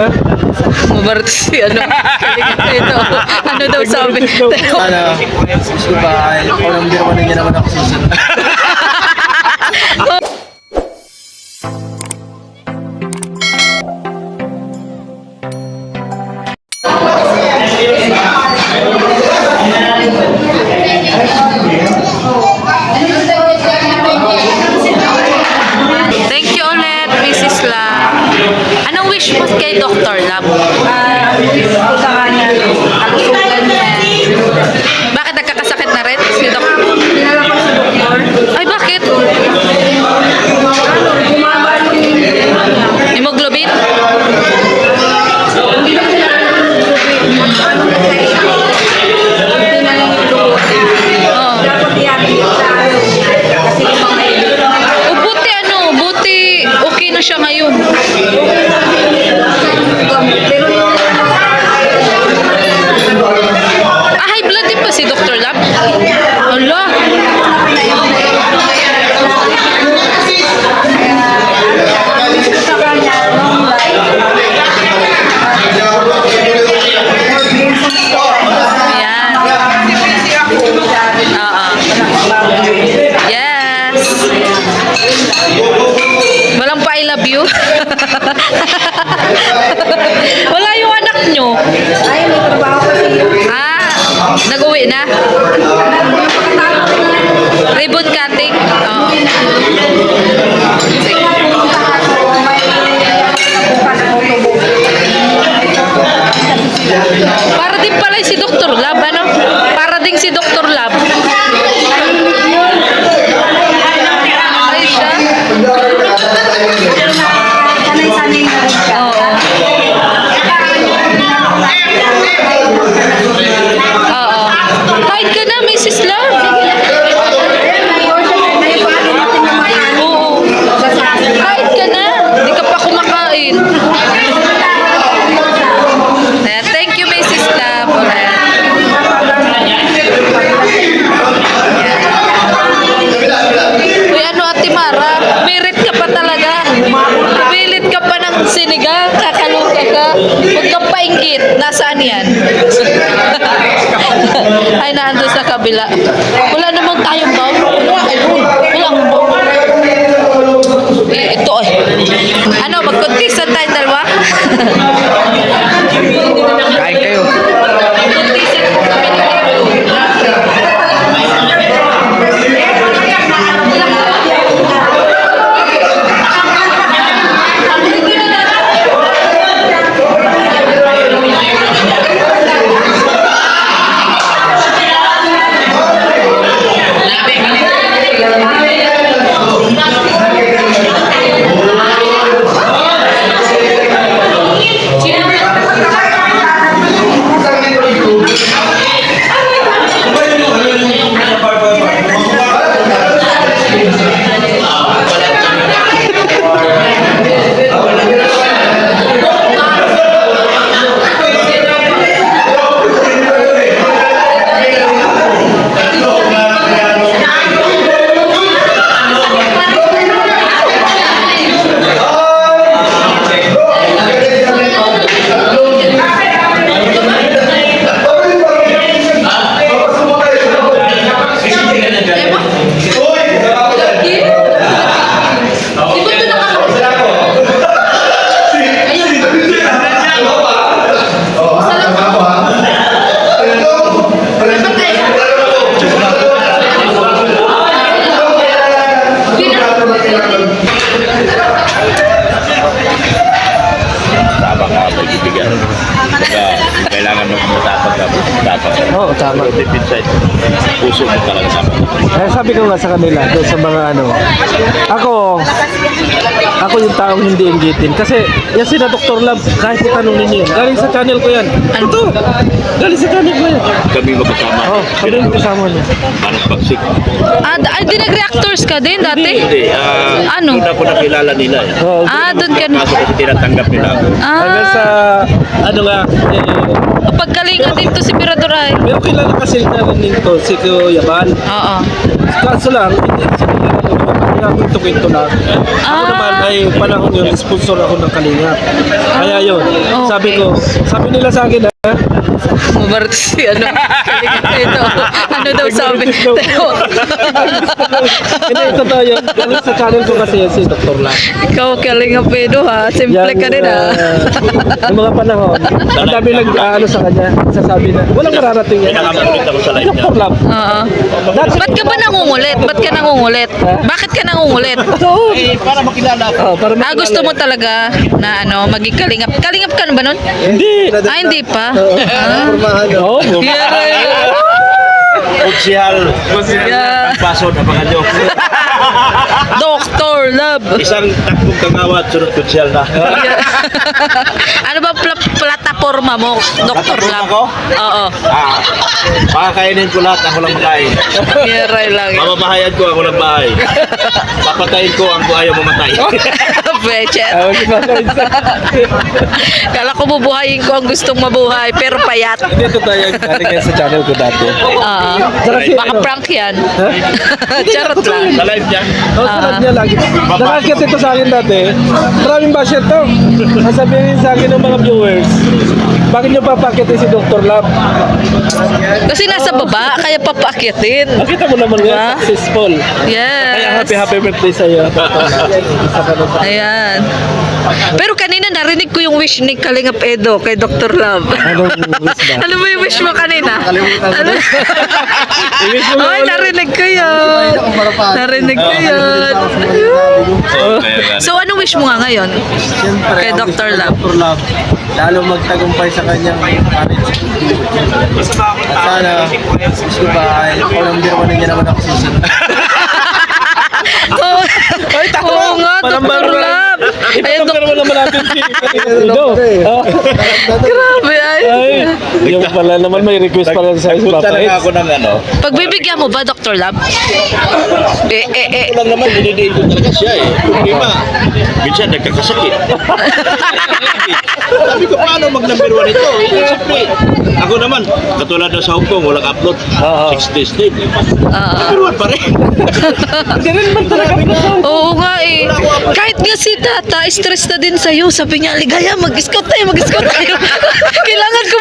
Mabarto si ano. Ito. Ano daw sabi? Ano, subay. Walang biro ko niya naman ako susunod. Thank you ulit, Mrs. Lam. Anong wish mo kay Dr. Lam? Wish ko sa kanya, kalusugan niya. Bakit nagkakasakit na rin si Dr. Dinala ko sa doktor. Ay, bakit? Bumaba yung Hemoglobin? hindi na sila ano na sa ito. Hindi na lang yung loob. Oo. Dapat i-admit sa kasi yung mga O buti ano, buti okay na siya ngayon. pero yung Ah, high blood din ba si Dr. Lam? Ala. sa kanya, long life. Ayan. Oo. Yes. Walang pa I love you. Wala yung anak nyo. Ay, may trabaho kasi yun. Ah, nag-uwi na? Ribbon cutting? Oo. Sige. Para din pala si Dr. Lab, ano? Para din si Dr. Lab. Ay, siya? Sanay-sanay na rin siya. Oo. Oo. Kahit ka na, Mrs. Love. Oo. Kahit ka na. Hindi ka pa kumakain. Ayan, thank you, Mrs. Love. Ulit. Uy, ano, Ate Mara? Merit ka pa talaga. Pilit ka pa ng sinigang. Kakaluka ka. Huwag kang painggit. Nasaan yan? Ay, naando sa kabila. Wala namang tayong baon. Wala, ayun. Walang baon. Eh, ito eh. Ano, mag-contestan tayong dalawa? Kain kayo. Tama ka, may bibigyan. Kailangan mo matapag ka. Oo, tama. Deep inside, puso mo talaga dapat. Eh, sabi ko nga sa kanila, doon sa mga ano, ako yung taong hindi inggitin. Kasi, yan sila Dr. Lab, kahit itanong ninyo, galing sa channel ko yan. Ano to? Galing sa channel ko yan. Kami magkasama. Oo, kami yung kasama niya. Parang pagsik. Ay, dinag-reactors ka din dati? Hindi, Ano? doon ako nakilala nila. Oo, Ah, doon ka na. Kaso kasi tinatanggap nila ako. hanggang sa, ano nga, Pagkalingan din to si Piradoray. pero kilala kasi na rin to, si Kuya Bal. Oo. Kaso lang, hindi sila kaya kwento-kwento lang. Ako naman ay panahon yun, sponsor ako ng Kalingap. Kaya yun, sabi nila sa akin Mabarat si ano. Ito. Ano daw sabi? Hindi, totoo yun. Galing sa channel ko kasi yan si Dr. Lang. Ikaw Kalingap Edo ha. Simple ka din ha. Yung mga panahon, ang dami ano sa kanya, sasabi na, walang mararating yan. Pinakamulit ako sa live niya. Dr. Love. Oo. Ba't ka ba nangungulit? Ba't ka nangungulit? Bakit ka nangungulit? Para makilala ako. Para Gusto mo talaga na ano, maging kalingap. Kalingap ka na ba nun? Hindi. Hindi pa. Oo. Kutsihal. Yeah. Ang paso na mga nyo. Dr. Love. Isang takbong kangawat, sunod kutsihal na. Ano ba plataforma mo, Dr. Plataforma Love? ko? Oo. Pakakainin ko lahat, ako lang makain. Miray lang. Mamabahayan ko, ako lang bahay. Papatayin ko ang ayaw mamatay. Beche. Si Papa Eds. Kala ko bubuhayin ko ang gustong mabuhay, pero payat. Hindi, totoo yan. Galing yan sa channel ko dati. Baka prank yan. Charot lang. Sa live niya. Sarap niya lagi. Nakakit ito sa akin dati. Maraming basher to. Sasabihin sa akin ng mga viewers, bakit nyo papakitin si Dr. Love? Kasi nasa baba, kaya papaakitin. Nakita mo naman nga, Diba? successful. Kaya Yes. happy birthday sa'yo. Isa ka na sa Ayan. Pero kanina narinig ko yung wish ni Kalingap Edo kay Dr. Love. Anong wish ba? Ano ba yung wish mo kanina? Ano? I-wish mo Ay, ulit. narinig ko yun. Narinig ko yun. So, anong wish mo nga ngayon? Siyempre, Kay ang Dr. gusto Love. ko, Dr. Love, lalo magtagumpay sa kanyang marriage. At sana, gusto ba, ay ako lang din niya naman ako susunod. Oo. Oo nga, Dr. Love. Ayan, Ito naman naman natin si Edo. grabe ay. Ay, yung pala naman may request pala sa si Nagpunta Papa lang Eds. ako ng ano. Pagbibigyan mo ba, Dr. Love? Ako lang naman, dinidiin ko talaga siya eh. Problema, minsan nagkakasakit. Sabi ko, paano mag-number 1 ito? Siyempre, ako naman, katulad na sa Hong Kong, walang upload. 6 days din. Number 1 pa rin. Ganun man talaga. Oo nga eh. Kahit nga si Tata, stress na din sa'yo. Sabi niya, ligaya, mag-scout tayo, mag-scout tayo. Kailangan ko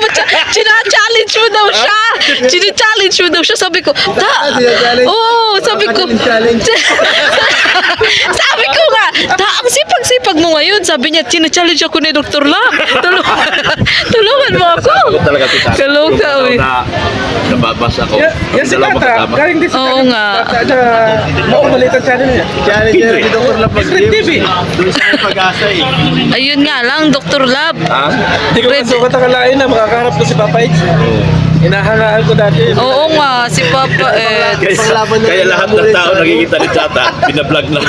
china-challenge mo daw siya. China-challenge mo daw siya. Sabi ko, oo, sabi ko. Sabi ko nga, ang sipag-sipag mo ngayon. Sabi niya, china-challenge ako ni Dr. Lam. Tulungan mo ako. Ako talaga tita. Kaloka, Nung eh. na nababasa ko. Yan si Dalawa Tata, magkasama. galing din sa Oo channel. nga. Makumalitan channel niya. Challenge niya ni Dr. Love Secret TV. Doon sa may pag-asa eh. Ayun nga lang, Dr. Lab. Ha? Hindi ko masukat ang alain na makakaharap ko si Papa Eds. Inahangaan ko dati. Oo nga, si Papa Ed. Kaya lahat ng tao nakikita ni Tata, binablog na.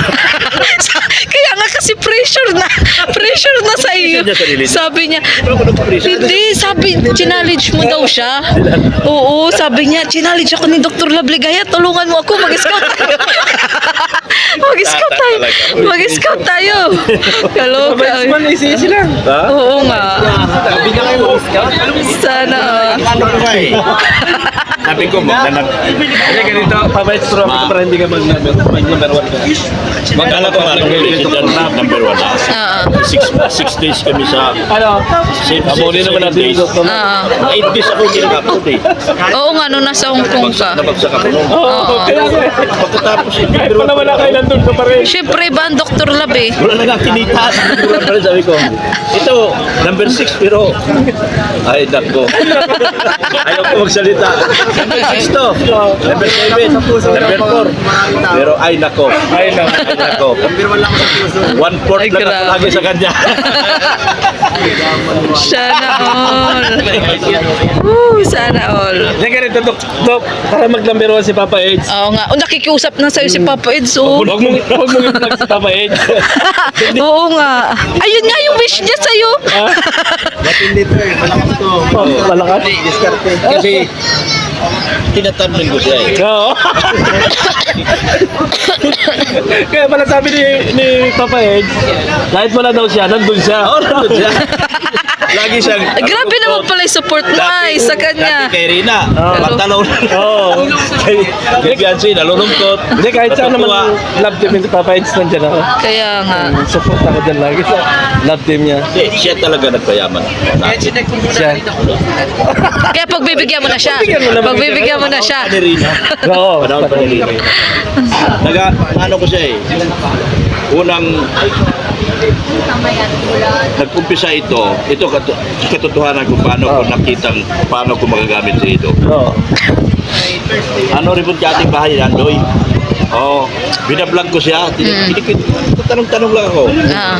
Kaya nga kasi pressure na sa iyo. Niya sarili niya. Sabi niya, Pero ako nagpa-pressure. hindi, sabi, challenge mo daw siya. Oo, sabi niya, challenge ako ni Dr. Labligaya, tulungan mo ako, mag-scout tayo. Mag-scout tayo. Mag-scout tayo. Kaloka. Papa Eds man, easy lang. Ha? Oo nga. Sabi niya kayo mag-scout. Sana. Ano ko ba eh? Sabi ko, maghanap. Hindi ganito, Papa Eds, pero ako para hindi ka mag-number 1 ka. Mag-alam ko nga, number 1 na. 6 days kami sa Abuli naman natin yung Dr. Love. 8 days ako hindi nag-upload eh. Oo nga, nung nasa Hong Kong ka. Nabagsak ako nung. Oo, kaya nga. Pagkatapos yung Kahit pa naman na kayo nandun ka pa rin. Siyempre, ba ang Dr. Lab eh? wala na nga kinita. Sabi ko, ito, number 6 pero, ay nako. Ayaw ko magsalita. Number 6 to. Number 7. Number 4. Pero ay nako. Ay lang. Ay nako. Number 1 lang ako sa puso. 1/4 lang ako grabe. lagi sa kanya. Sana all. Sana all. Hindi ganito, Dok, para mag-number 1 si Papa Eds. Oo nga. O, nakikiusap na sa'yo si Papa Ed. So, Huwag mong i-vlog si Papa Eds. oo nga. Ayun nga yung wish niya sa'yo. Matindi to eh. Malakas to. Malakas. Diskarte. Kasi, tinatanong ko siya eh. Oo. Kaya pala sabi ni Papa Eds, kahit wala daw siya, nandun siya. Oo, nandun siya. Lagi lagi siyang... Grabe naman pala yung support mo ay sa kanya. Dati kay Rina, Oo. pantalon. Oo. Kay Biancy, nalulungkot. Hindi, kahit saan Natutuwa. naman love team ni Papa Eds nandiyan ako. Kaya nga. Support ako dyan lagi sa love team niya. Hindi, siya talaga nagpayaman. Siya. Kaya pagbibigyan mo na siya. Pagbibigyan mo naman Pagbibigyan mo na siya. Panahon pa ni Rina. Oo. Panahon pa ni Rina. Ano ko siya eh. Unang nag-umpisa ito katotohanan kung paano ko nakitang paano ko magagamit sa ito. Oo. Ano rin po sa ating bahay, Andoy? Oo. Binablog ko siya. Tanong-tanong lang ako. Ah.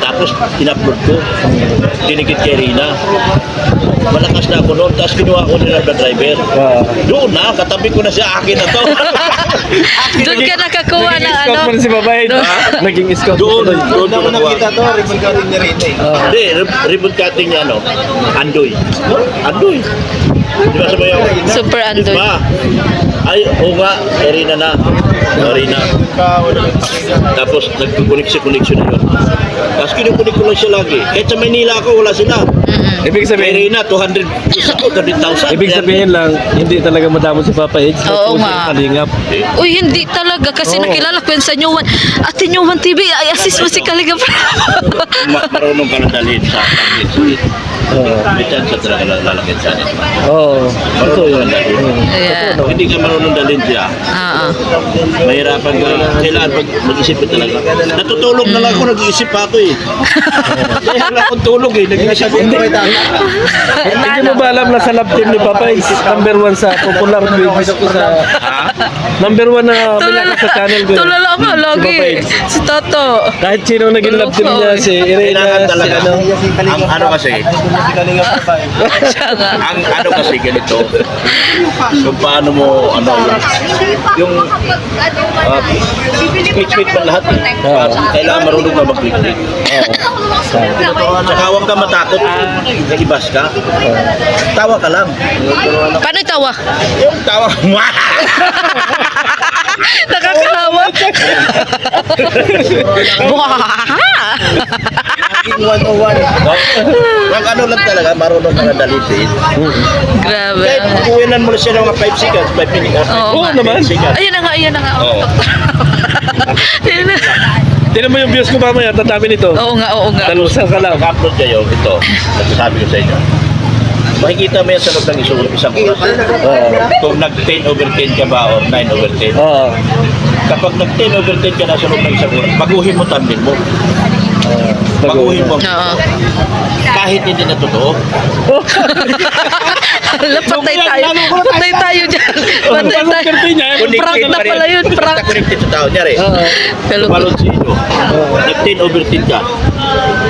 Tapos in-upload ko. Dinikit kay Rina. Malakas na ako noon. Tapos kinuha ko nila ng driver. Doon na, katabi ko na siya. Akin na to. Doon ka nakakuha ng Naging ano. scout mo na si Papa Eds. Naging scout. Doon ko Nakita nakuha. to, ribbon cutting ni Rina eh. Hindi, ribbon cutting niya, ano? Andoy. Andoy. Di ba sabi yung... Super Andoy. Diba? Ay, oo nga, Rina na. Rina. Tapos nagkukoneksyon na yun. Tapos kinukunik ko lang siya lagi. Kahit sa Manila ako, wala sila. Ibig Kay sabihin, Rina, 200,000. ibig sabihin lang, hindi talaga madamo si Papa Eds. Oo Puso nga. Kalingap. Uy, hindi talaga kasi Oo. nakilala ko yun sa New One. Ate New One TV, ay assist mo si Kaligap. Marunong ka na dalhin sa pag-lit. May chance talaga lalakit sa akin. Oo. Totoo yun. Marunong ka dalhin. Ayan. Kung hindi ka marunong dalhin siya, Ah, ah. mahirapan ka. Kailangan mag-isip ka talaga. Natutulog na lang ako, nag-iisip pa ako eh. Kaya wala akong tulog eh. Nag-iisip ako. Hindi mo ba alam na sa love team ni Papa Eds, number 1 sa popular videos ko sa... Number 1 na Tulala, pinaka sa channel ko. tulala ka Si Papa lagi. Eds. Si Toto. Kahit sino naging love team niya, si Kailangan Irene, si talaga. ano. Ang ano kasi, Si Kalingap pa ba eh. Siya nga. ang ano kasi ganito, kung paano mo, ano, yung click-click pa lahat eh. Kailangan marunong ka mag-click-click. Saka huwag ka matakot, naibas ka. Tawa ka lang. Paano yung tawa? Yung tawa, Nakakalawa. Buhahaha. 101. Huwag ano lang talaga, marunong ka na dalitin. Grabe. Kahit kuwinan mo na siya ng mga 5 seconds, 5 minutes. Oo nga. naman. 5 seconds. Ayan na nga, ayan na nga. Oo. Ayan na. Tinan mo yung views ko mamaya, tatami nito. Oo nga, oo nga. Talusan ka lang. Pag-upload kayo, ito, nagsasabi ko sa inyo. Makikita mo yan sa loob ng isang oras. Kung nag-10 over 10 ka ba or 9 over 10. Oo. Kapag nag-10 over 10 ka na sa loob ng isang oras, baguhin mo thumbnail mo. Baguhin mo. Oo. Kahit hindi na totoo. Hala, patay tayo. Patay tayo dyan. Patay tayo. Prank na pala yun, prank. Connected sa tao. Nyari, Pero, tumalon si Ido. Nag-10 over 10 ka.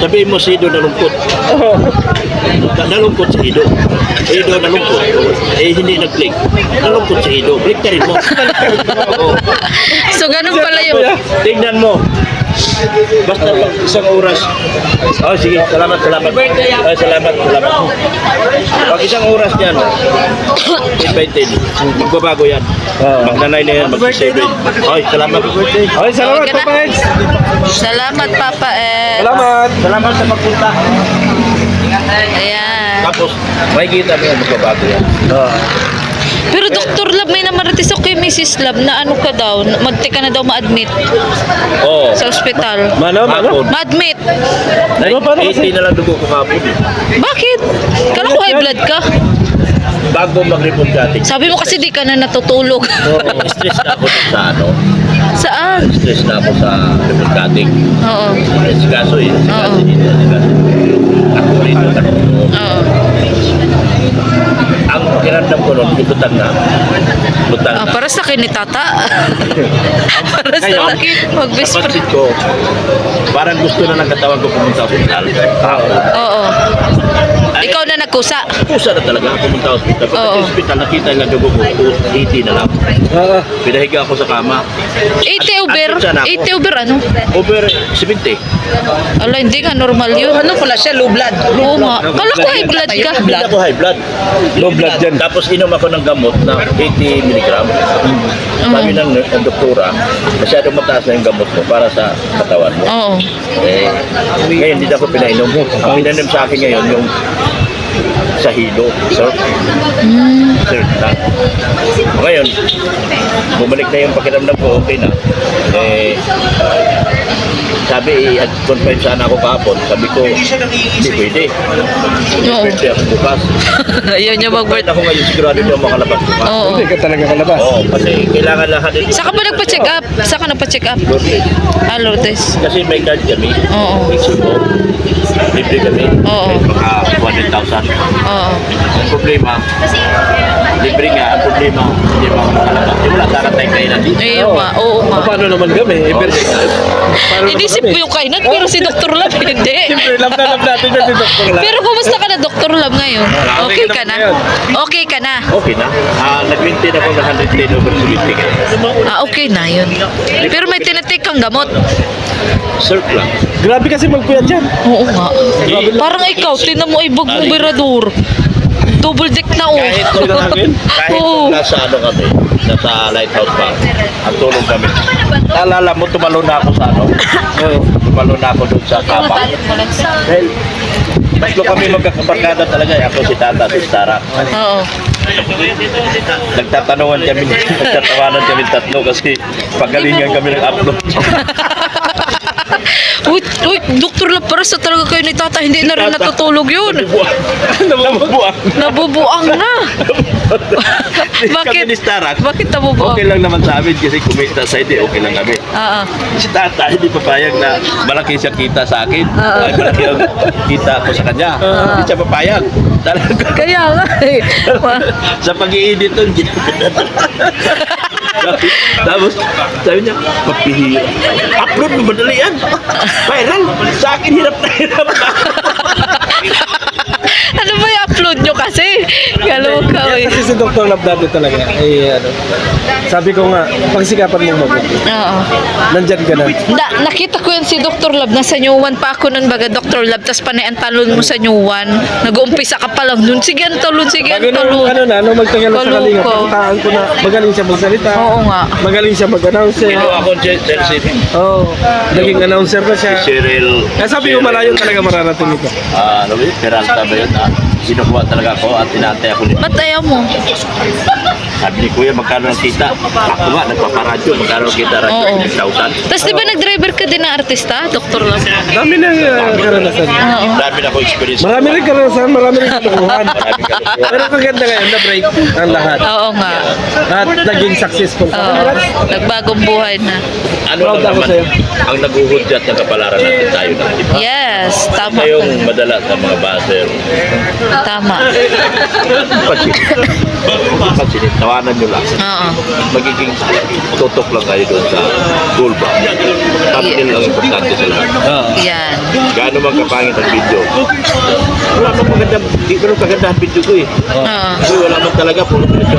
Sabihin mo si Ido nalungkot. Nalungkot si Ido. Ido nalungkot. Eh, hindi nag-click. Nalungkot si Ido. Click ka rin mo. Oo. so, ganun pala yun. Tingnan mo. Basta pag isang oras. Oh, sige. Salamat. Ay, salamat. Pag isang oras yan, 10 by 10, magbabago yan. Magna-9 na yan, mag-7. Ay, salamat. Ay, salamat Okay na. Papa Eds. Salamat, Papa Ed. Salamat. Salamat sa pagpunta. Ayan. Tapos, makikita mo yan, magbabago yan. Pero Dr. Lab, may namaritis ako kay Mrs. Lab na ano ka daw, magti ka na daw ma-admit Oo. sa ospital. Mano? Hapon. Ma-admit. Ano, paano kasi? 80 na lang dugo ko kapon. Bakit? Kala ko high blood ka. Bago mag-report dati. Sabi mo kasi di ka na natutulog. Stress na ako dun sa ano. Saan? Stress na ako sa report cutting. Oo. Sikaso eh. Oo. Ako rito. Oo. Ang kiramdam ko nun, lutang na. Lutang Ah, na. para sa akin ni Tata. para sa Ngayon, akin. Mag-best friend. napansin ko, parang gusto na ng katawan ko pumunta sa ospital. Oo. Ikaw na nagkusa. Pusa na talaga, pumunta ako sa hospital. Pag Oo. sa hospital, nakita yung dugo ko, 80 na lang. Oo. Pinahiga ako sa kama. 80 over, Andun sana ako. 80 over ano? Over 70. Ala, hindi nga normal yun. Ano pala siya? Low blood. Oo nga. Kala ko high blood ka. Hindi ako high blood. Low blood dyan. Tapos inom ako ng gamot na 80 mg. Sabi ng doktora, masyadong mataas na yung gamot mo para sa katawan mo. Oo. Eh, ngayon hindi na ako pinainom. Ang pinainom sa akin ngayon yung sa hilo. Sir, sir na. Ngayon, bumalik na yung pakiramdam ko, okay na. Eh, sabi, i-confine sana ako kahapon. Sabi ko, hindi pwede. Oo. Pwede ako bukas. Ayaw niya mag-birth. Kahit ako ngayon, sigurado niyo makalabas bukas. Oo. Hindi ka talaga kalabas. Oo, kasi kailangan lahat ito. Saka pa nagpa-check up? Saka nagpa-check up? Ah, Lourdes. Kasi may card kami. Oo. May sumo. Libre kami. Oo. May mga 100,000. Oo. Ang problema, libre nga. Ang problema, hindi mo makalabas. Wala sana tayong kainan dito. Ayun nga. Oo nga. Paano naman kami? Paano Inisip ko yung kainan, pero si Dr. Lab hindi. Siyempre, love na love natin yan si Dr. Lab. Pero kumusta ka na, Dr. Lab, ngayon? Okay ka na? Okay ka na? Okay na. Nag-maintain ako ng 110 over 70. Ah, okay na yun. Pero may tinatake kang gamot. Surf lang. Grabe kasi magpuyat yan. Oo nga. Parang ikaw, tinan mo ibog mong birador. Double deck na oh. Kahit Oo. nasa ano kami, nasa lighthouse pa, ang tulong kami. Naalala mo, tumalo na ako sa ano? Tumalo na ako doon sa kapa. Dahil, tatlo kami magkakabarkada talaga. Ako si Tata, si Stara. Oo. Nagtatanungan kami, nagtatawanan kami tatlo kasi pagalingan kami ng upload. Uy, Dr. Lab, para sa talaga kayo ni Tata, hindi na rin natutulog yun. Nabubuang. Nabubuang na. Kami ni Stara, Bakit nabubuang? okay lang naman sa amin kasi kumita sa hindi, okay lang kami. Oo. Si Tata hindi papayag na malaki siya kita sa akin. Ay, malaki ang kita ko sa kanya. Hindi siya papayag. Talaga. Kaya nga eh. Sa pag-i-edit doon, tapos sabi niya, papihira. Upload mo, madali yan. Viral. Sa akin, hirap na hirap na. Ano ba yung upload nyo kasi? Kaloka eh. Kasi si Dr. Lab dati talaga, ano, sabi ko nga, pagsikapan mo mabuti. Oo. Nandyan ka na. Nakita ko yan si Dr. Lab. Nasa New One pa ako nun baga Dr. Lab. Tapos panay ang talon mo sa New One. Nag-uumpisa ka pa lang nun. Sige ang talon, sige Bago ang nung, talon. ano na, nung magtagal na sa Kaluko. kalinga, pakitaan ko na magaling siya magsalita. Oo nga. Magaling siya mag-announce. Sino ako, Chelsea? Oo. Naging announcer na siya. Cyril. Kaya sabi ko, malayo talaga mararating ito. Ano ba yun? Peralta ba yun? Sinukuha talaga ako at tinantay ako nito. Ba't ayaw mo? Sabi ni Kuya, magkano ng kita? Ako nga, nagpaparadyo. Magkano ng kita? Oo. 1,000. Tapos di ba nag-driver ka din na artista, Dr. Lab? Dami na karanasan. Oo. Dami na ako experience. Marami rin karanasan, marami rin kalukuhan. Marami ka na. Pero maganda ngayon, na-break ang lahat. Oo nga. At naging successful ka. Oo. Nagbagong buhay na. Ano Proud lang ako naman, sa'yo. ang naguhudyat ng kapalaran natin tayo na. Di ba? Yes, tama Ito yung ka. madala sa mga baser. Tama. Pansin, tawanan nyo lang. Oo. Magiging tutok lang kayo doon sa goal ba? Thumbnail lang importante sa lahat. Yan. Gaano man kapangit ang video. Wala man maganda, di ko kaganda ang video ko eh. Oo. Kasi wala man talaga, puro video.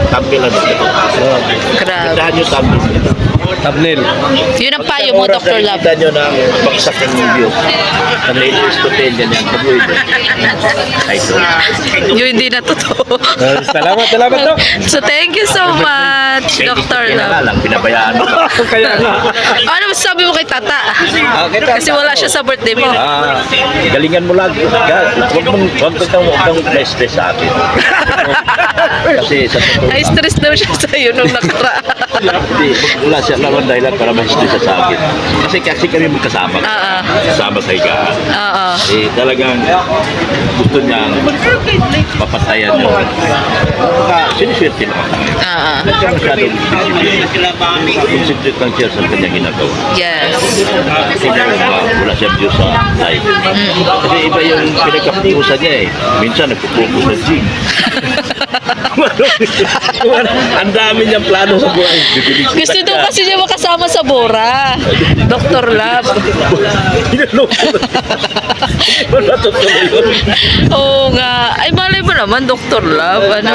Thumbnail lang ito. Grabe. Gandahan yung thumbnail. Thumbnail. Yun ang payo mo, Dr. Lab. Kita nyo ng bagsak ng views. Ang latest to 10 yan yan. Pag-uwi Title. Yun hindi na totoo. Salamat, salamat to. So thank you so much, Dr. Kaya nga Lab. lang, pinabayaan mo pa. Kaya nga. Ano masasabi mo kay Tata? Kasi wala siya sa birthday mo. Galingan mo lang. Huwag kang na-stress sa akin. Kasi sa totoo Na-stress daw siya sa'yo nung nakaraan. hindi, wala siya naman dahilan para ma-stress siya sa akin. Kasi kami magkasama. Oo. Kasama sa higaan. Oo. Talagang gusto niyang papatayan niyo. Siniswerte naman sa akin. Oo. Hindi siya masyadong concentrate lang siya sa kanyang ginagawa. Yes. Kasi wala siya view sa live. Kasi iba yung pinagkapusan niya eh. Minsan nagpo-focus sa gym. Ang dami niyang plano sa buhay. Gusto daw kasi niya makasama sa Bora. Dr. Love. Wala totoo yun. Oo nga. Ay, malay mo naman, Dr. Love. Ano?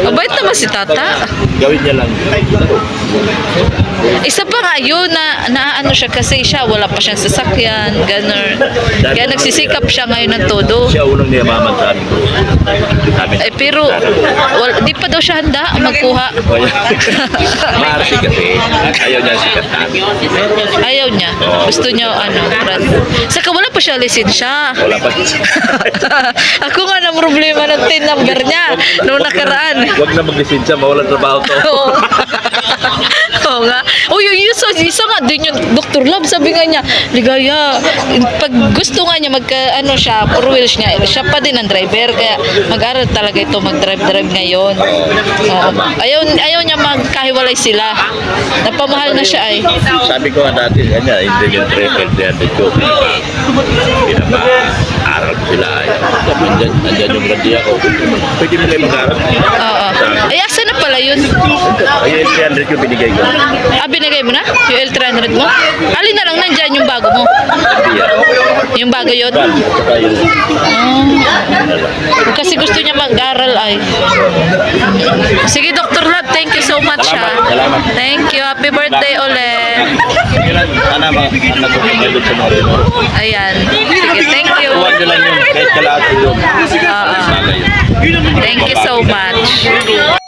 Mabait naman si Tata. Gawin niya lang. Isa pa nga yun na ano siya kasi siya, wala pa siyang sasakyan, gano'n. Kaya nagsisikap siya ngayon ng todo. Siya unang niyaman sa amin. Eh, pero di pa daw siya handa magkuha. Maarsi kasi. Ayaw niya sikat namin. Ayaw niya. Gusto niya ano. Saka wala pa siya lisensya. Wala pa. Ako nga na problema ng TIN number niya noong nakaraan. Huwag na mag-lisensya, mawalan trabaho to. Oo. Oo nga. Uy, yung isa nga din yung Dr. Love, sabi nga niya, Ligaya, pag gusto nga niya ano siya, four wheels niya, siya pa din ang driver, kaya mag-aral talaga ito, mag-drive ngayon. Oo. Ayaw niya magkahiwalay sila. Napamahal na siya ay. Sabi ko nga dati, kanya, hindi yung travel, 300 ko. Pinapa-aral ko sila. Andyan yung grandi ako. Pwede mo kayo mag-aral. Oo. Ay, asa na pala yun? Ay, 300 yung binigay ko. Ah, binigay mo na? Yung L300 mo? Alin na lang nandyan yung bago mo? Yung bago yun? Ban, saka yung Kasi gusto niya mag-aral ay. Sige, Dr. Love, thank you so much ha. Salamat. Thank you. Happy birthday ulit. sana matutupad sa mga Pinoy. Ayan. Sige, thank you. Huwag nyo lang yun, kahit kalahati yun. Oo. Sana yun. Thank you so much.